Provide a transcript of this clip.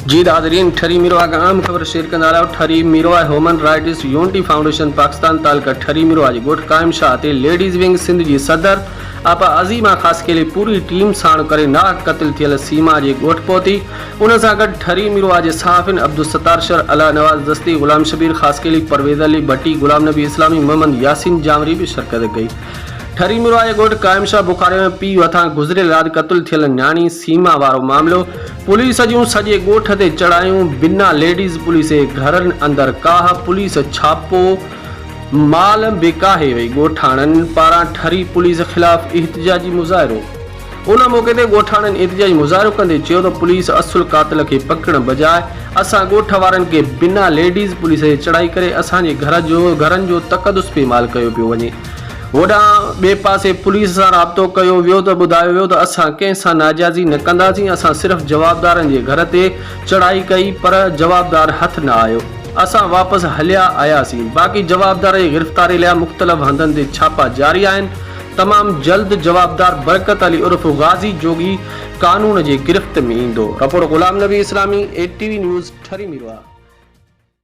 जी नाज़रीन, ठरी मिरवा आम ख़बर शेयर कंदा रहियो। Thari Mirwah Human Rights Unity Foundation Pakistan taluka Thari Mirwah जे ॻोठ कायम शाह ते लेडीज़ विंग सिंध जी सदर आपा अज़ीमा ख़ास केली पूरी टीम साण करे नाहक क़त्ल थियल सीमा जे ॻोठ पहुती। उन सां गॾु ठरी मिरवा जे सहाफ़िन अब्दुल सत्तार शर, अला नवाज़ दस्ती, गुलाम शबीर ख़ास केली, परवेज़ अली भट्टी, गुलाम नबी इस्लामी, मोहम्मद यासीन जामरी भी शिरकत कई। ठरी मिरवा जे ॻोठ कायम शाह बुखारे में पी वथां गुज़रियल राति क़त्ल थियल न्याणी सीमा वारो मामलो। पुलिस जूं सॼे ॻोठ ते चढ़ायूं बिना लेडीज़ पुलिस जे घरनि अंदरि काह पुलिस छापो माल बेकाहे वई। ॻोठाणनि पारां ठरी पुलिस ख़िलाफ़ एहतिजाजी मुज़ाहिरो। उन मौक़े ते ॻोठाणनि एहतिजाजी मुज़ाहिरो कंदे चयो त पुलिस असुल कातिल खे पकड़ण बजाए असां ॻोठ वारनि खे बिना लेडीज़ पुलिस जे चढ़ाई करे असांजे घरनि जो तक़दुस पेमाल कयो पियो वञे। होॾां ॿिए पासे पुलिस सां राब्तो कयो वियो त ॿुधायो वियो त असां कंहिं सां नाजाइज़ी न कंदासीं, असां सिर्फ़ु जवाबदारनि जे घर ते चढ़ाई कई पर जवाबदार हथ न आयो, असां वापसि हलिया आयासीं। बाक़ी जवाबदार जी गिरफ़्तारी लाइ मुख़्तलिफ़ हंधनि ते छापा जारी आहिनि। तमामु जल्द जवाबदार बरकत अली उर्फ़ गाज़ी जोगी कानून जे गिरफ़्त में ईंदो। रिपोर्ट गुलाम नबी इस्लामी, ATV न्यूज़, ठरी मिरवा।